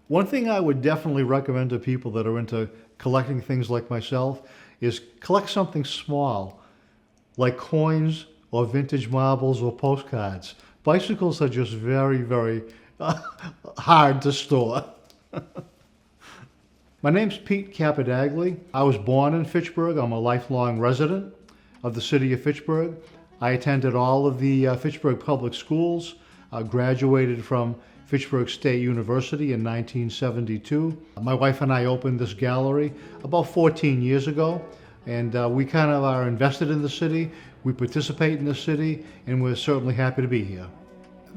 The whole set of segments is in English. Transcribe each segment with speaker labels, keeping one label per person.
Speaker 1: One thing I would definitely recommend to people that are into collecting things like myself is collect something small, like coins or vintage marbles or postcards. Bicycles are just very, very hard to store. My name's Pete Capadagli. I was born in Fitchburg. I'm a lifelong resident of the city of Fitchburg. I attended all of the Fitchburg public schools, graduated from Fitchburg State University in 1972. My wife and I opened this gallery about 14 years ago, and we kind of are invested in the city. We participate in the city, and we're certainly happy to be here.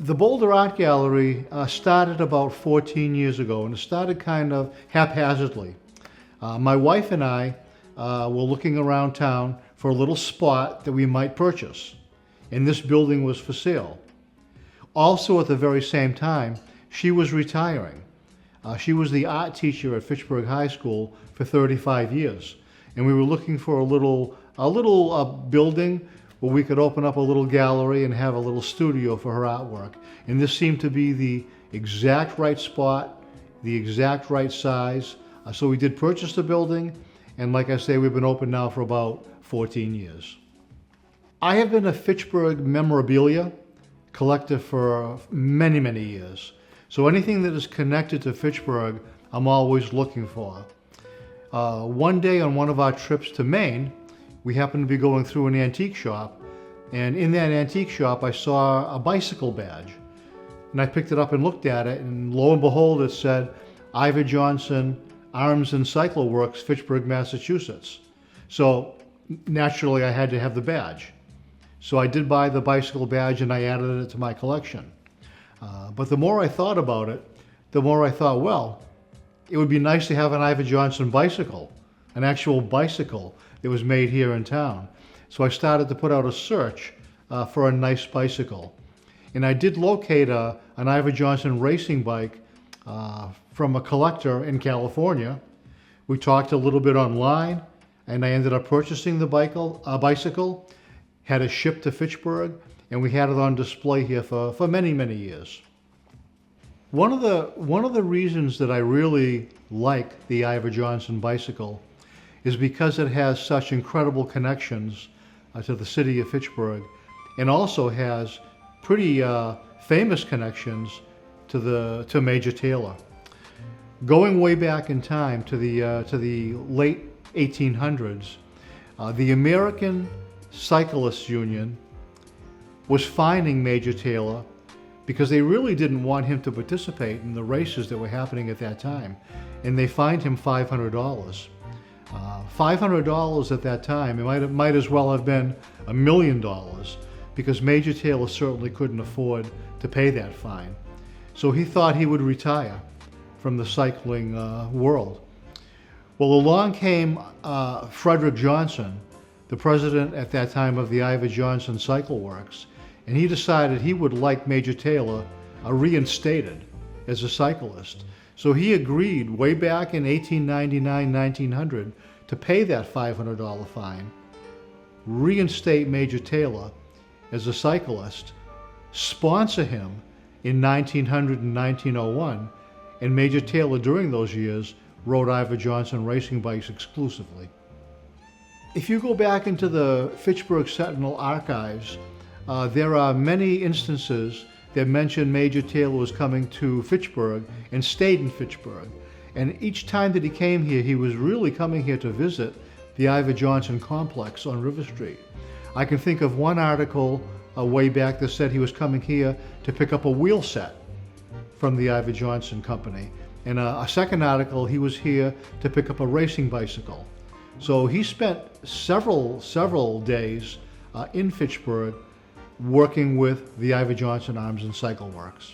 Speaker 1: The Boulder Art Gallery started about 14 years ago, and it started kind of haphazardly. My wife and I were looking around town for a little spot that we might purchase, and this building was for sale. Also at the very same time, she was retiring. She was the art teacher at Fitchburg High School for 35 years, and we were looking for a little building where we could open up a little gallery and have a little studio for her artwork. And this seemed to be the exact right spot, the exact right size. So we did purchase the building, and like I say, we've been open now for about 14 years. I have been a Fitchburg memorabilia collector for many, many years. So anything that is connected to Fitchburg, I'm always looking for. One day on one of our trips to Maine, we happened to be going through an antique shop, and in that antique shop I saw a bicycle badge. And I picked it up and looked at it, and lo and behold, it said, Iver Johnson Arms and Cycle Works, Fitchburg, Massachusetts. So naturally I had to have the badge. So I did buy the bicycle badge and I added it to my collection. But the more I thought about it, the more I thought, well, it would be nice to have an Iver Johnson bicycle, an actual bicycle that was made here in town. So I started to put out a search for a nice bicycle. And I did locate an Iver Johnson racing bike from a collector in California. We talked a little bit online, and I ended up purchasing the bicycle, had it shipped to Fitchburg, and we had it on display here for many, many years. One of the reasons that I really like the Iver Johnson bicycle is because it has such incredible connections to the city of Fitchburg, and also has pretty famous connections to Major Taylor. Going way back in time to the late 1800s, the American Cyclists Union was fining Major Taylor because they really didn't want him to participate in the races that were happening at that time, and they fined him $500. $500 at that time, it might as well have been $1 million, because Major Taylor certainly couldn't afford to pay that fine. So he thought he would retire from the cycling world. Well, along came Frederick Johnson, the president at that time of the Iver Johnson Cycle Works, and he decided he would like Major Taylor reinstated as a cyclist. So he agreed way back in 1899, 1900 to pay that $500 fine, reinstate Major Taylor as a cyclist, sponsor him in 1900 and 1901, and Major Taylor during those years rode Iver Johnson racing bikes exclusively. If you go back into the Fitchburg Sentinel archives, there are many instances that mention Major Taylor was coming to Fitchburg and stayed in Fitchburg. And each time that he came here, he was really coming here to visit the Iver Johnson complex on River Street. I can think of one article way back that said he was coming here to pick up a wheel set from the Iver Johnson company. And a second article, he was here to pick up a racing bicycle. So he spent several days in Fitchburg working with the Iver Johnson Arms and Cycle Works.